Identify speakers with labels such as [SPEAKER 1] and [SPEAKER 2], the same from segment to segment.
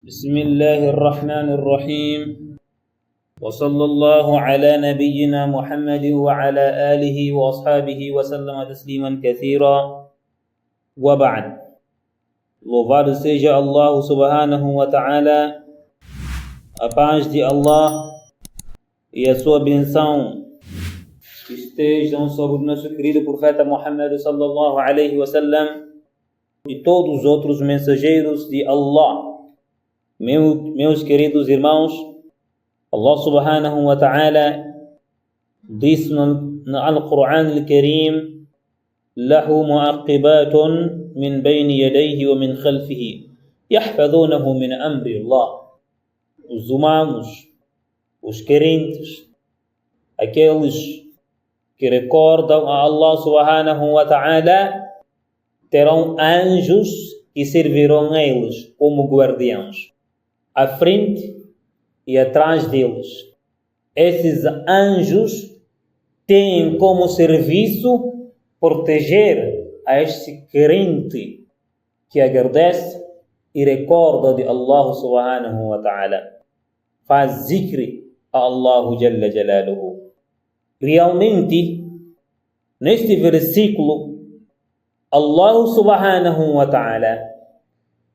[SPEAKER 1] بسم الله الرحمن الرحيم وصلى الله على نبينا محمد وعلى آله وأصحابه وسلم تسليما كثيرا وبعد. Louvado seja Allah subhanahu wa ta'ala, a paz de Allah e a sua benção estejam sobre o nosso querido profeta Muhammad sallallahu alaihi wasallam e todos os outros mensageiros de Allah. Meus queridos irmãos, Allah subhanahu wa ta'ala disse no Al-Quran al-Karim: له معقبات من بين يديه ومن خلفه يحفظونه من أمر الله. Os humanos, os crentes, aqueles que recordam a Allah subhanahu wa ta'ala, terão anjos que servirão a eles como guardiãos, à frente e atrás deles. Esses anjos têm como serviço proteger a este crente que agradece e recorda de Allah subhanahu wa ta'ala, faz zikr a Allah jalla jalaluhu. Realmente, neste versículo, Allah subhanahu wa ta'ala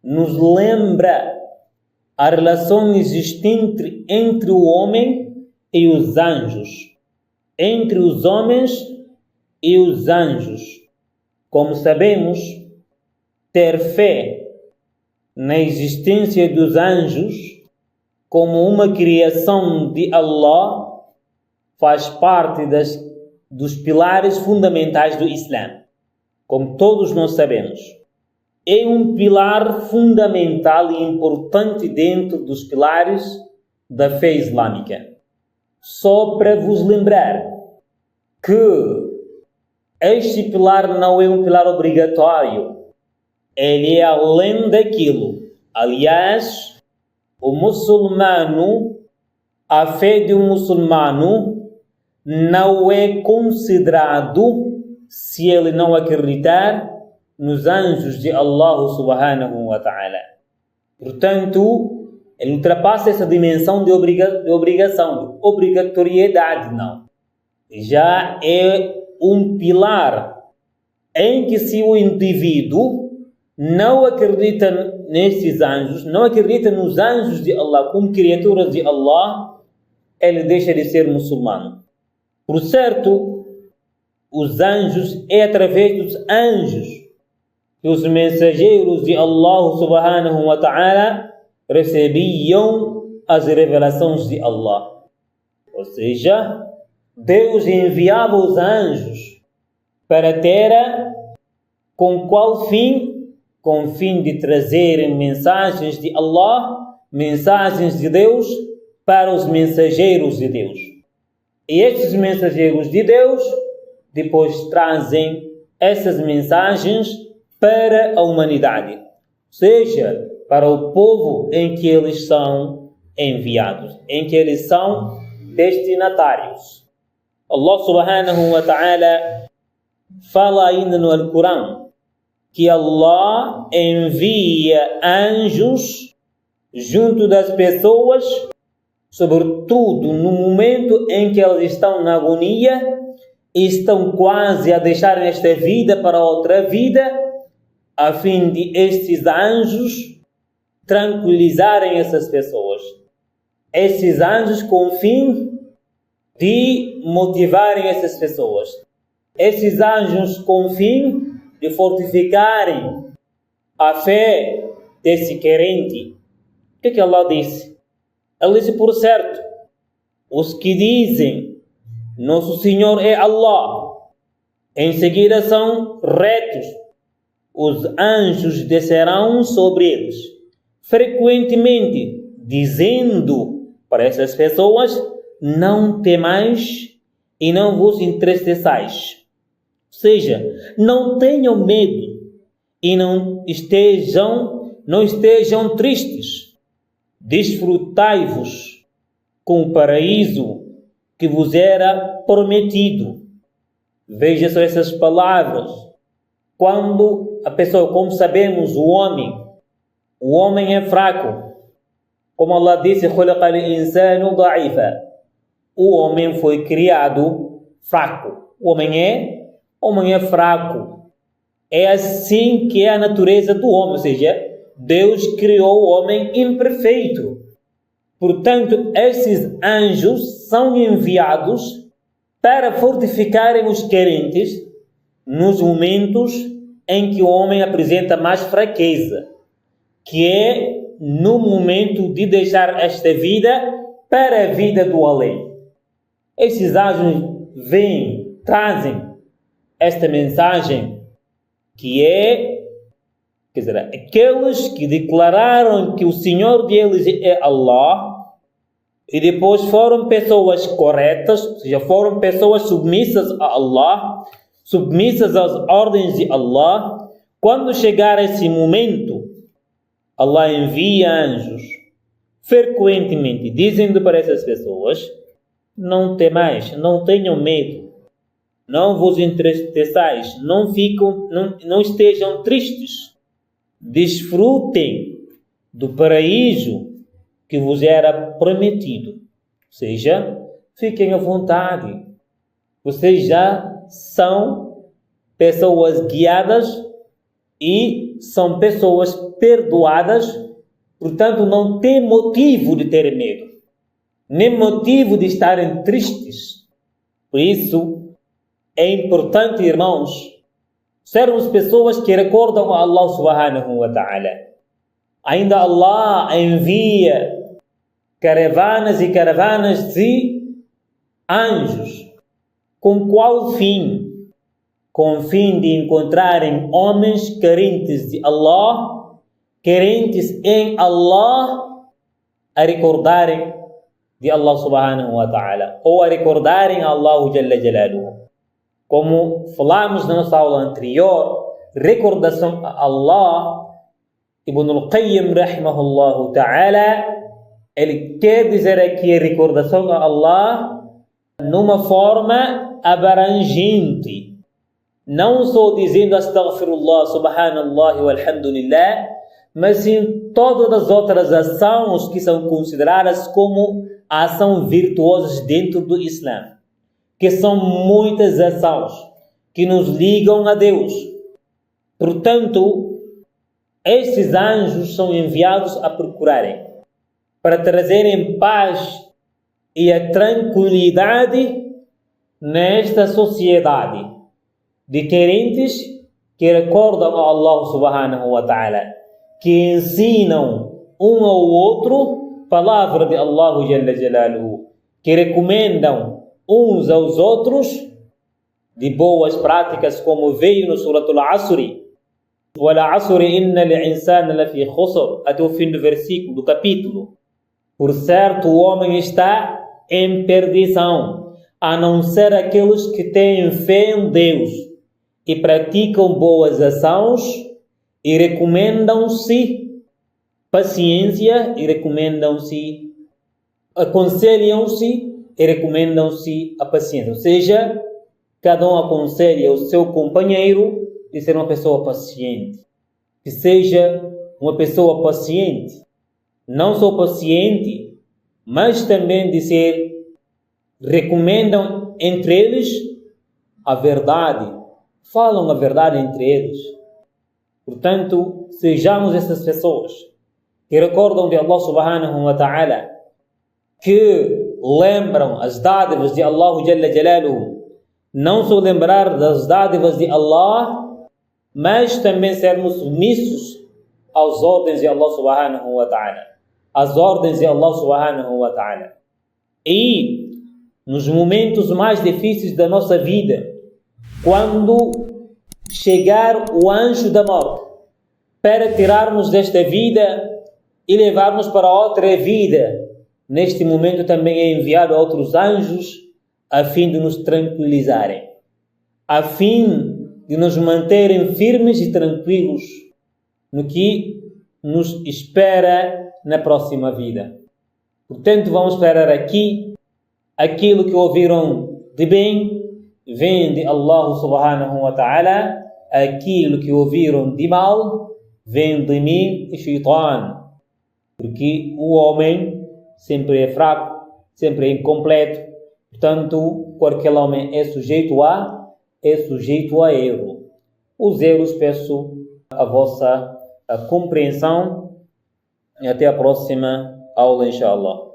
[SPEAKER 1] nos lembra a relação existente entre o homem e os anjos, entre os homens e os anjos. Como sabemos, ter fé na existência dos anjos como uma criação de Allah faz parte dos pilares fundamentais do Islã. Como todos nós sabemos, é um pilar fundamental e importante dentro dos pilares da fé islâmica. Só para vos lembrar que este pilar não é um pilar obrigatório. Ele é além daquilo. Aliás, a fé de um muçulmano não é considerado se ele não acreditar nos anjos de Allah subhanahu wa ta'ala. Portanto, ele ultrapassa essa dimensão de obrigação, de obrigatoriedade, não. Já é um pilar em que, se o indivíduo não acredita nesses anjos, não acredita nos anjos de Allah como criaturas de Allah, ele deixa de ser muçulmano. Por certo, os anjos, é através dos anjos que os mensageiros de Allah subhanahu wa ta'ala recebiam as revelações de Allah. Ou seja, Deus enviava os anjos para a terra com qual fim? Com o fim de trazerem mensagens de Allah, mensagens de Deus para os mensageiros de Deus. E estes mensageiros de Deus depois trazem essas mensagens para a humanidade, ou seja, para o povo em que eles são enviados, em que eles são destinatários. Allah subhanahu wa ta'ala fala ainda no Alcorão que Allah envia anjos junto das pessoas, sobretudo no momento em que elas estão na agonia e estão quase a deixar esta vida para outra vida, a fim de estes anjos tranquilizarem essas pessoas. Esses anjos com o fim de motivarem essas pessoas. Esses anjos com o fim de fortificarem a fé desse crente. O que Allah disse? Ele disse: por certo, os que dizem nosso Senhor é Allah, em seguida são retos, os anjos descerão sobre eles, frequentemente dizendo para essas pessoas: não temais e não vos entristeçais. Ou seja, não tenham medo e não estejam tristes. Desfrutai-vos com o paraíso que vos era prometido. Veja só essas palavras. Quando a pessoa, como sabemos, o homem é fraco, Como Allah disse, خُلِقَ الْإِنسَانُ ضَعِيفًا. O homem foi criado fraco. O homem é fraco. É assim que é a natureza do homem, ou seja, Deus criou o homem imperfeito. Portanto, esses anjos são enviados para fortificarem os crentes nos momentos em que o homem apresenta mais fraqueza, que é no momento de deixar esta vida para a vida do além. Esses anjos vêm, trazem esta mensagem que é, quer dizer, aqueles que declararam que o Senhor deles é Allah e depois foram pessoas corretas, ou seja, foram pessoas submissas a Allah, submissas às ordens de Allah. Quando chegar esse momento, Allah envia anjos frequentemente, dizendo para essas pessoas: não temais, não tenham medo, não vos entristeçais, não estejam tristes, desfrutem do paraíso que vos era prometido. Ou seja, fiquem à vontade. Vocês já são pessoas guiadas e são pessoas perdoadas, portanto não tem motivo de ter medo, nem motivo de estarem tristes. Por isso, é importante, irmãos, sermos pessoas que recordam a Allah subhanahu wa ta'ala. Ainda Allah envia caravanas e caravanas de anjos. Com qual fim? Com o fim de encontrarem homens carentes de Allah, carentes em Allah, a recordarem de Allah subhanahu wa ta'ala, ou a recordarem Allah Jalla Jalaluhu. Como falamos na nossa aula anterior, recordação a Allah, Ibn al-Qayyim rahimahullah ta'ala, ele quer dizer aqui a recordação a Allah numa forma abrangente, não só dizendo astaghfirullah, subhanallah e alhamdulillah, mas sim todas as outras ações que são consideradas como ação virtuosas dentro do Islã, que são muitas ações que nos ligam a Deus. Portanto, estes anjos são enviados a procurarem, para trazerem paz e a tranquilidade nesta sociedade de crentes que recordam a Allah subhanahu wa ta'ala, que ensinam um ao outro palavra de Allah Jalla Jalaluhu, que recomendam uns aos outros de boas práticas, como veio no Suratul Asri, وَلَا عَصْرِ إِنَّ الْإِنسَانَ لَفِي خُسْرٍ, até o fim do versículo, do capítulo. Por certo, o homem está em perdição, a não ser aqueles que têm fé em Deus e praticam boas ações e recomendam-se paciência e recomendam-se, aconselham-se e recomendam-se a paciência. Ou seja, cada um aconselha o seu companheiro de ser uma pessoa paciente. Que seja uma pessoa paciente. Não só paciente, mas também de ser, recomendam entre eles a verdade. Falam a verdade entre eles. Portanto, sejamos essas pessoas que recordam de Allah subhanahu wa ta'ala, que lembram as dádivas de Allah Jalla Jalaluhu. Não só lembrar das dádivas de Allah, mas também sermos submissos às ordens de Allah subhanahu wa ta'ala. As ordens de Allah subhanahu wa ta'ala. E nos momentos mais difíceis da nossa vida, quando chegar o anjo da morte para tirarmos desta vida e levarmos para outra vida, neste momento também é enviado outros anjos a fim de nos tranquilizarem, a fim de nos manterem firmes e tranquilos no que nos espera na próxima vida. Portanto, vamos esperar aqui. Aquilo que ouviram de bem vem de Allah subhanahu wa ta'ala. Aquilo que ouviram de mal vem de mim e Shaitan. porque o homem sempre é fraco, sempre é incompleto. Portanto, qualquer homem é sujeito a erro. Os erros, peço a vossa compreensão e até a próxima aula, inshallah.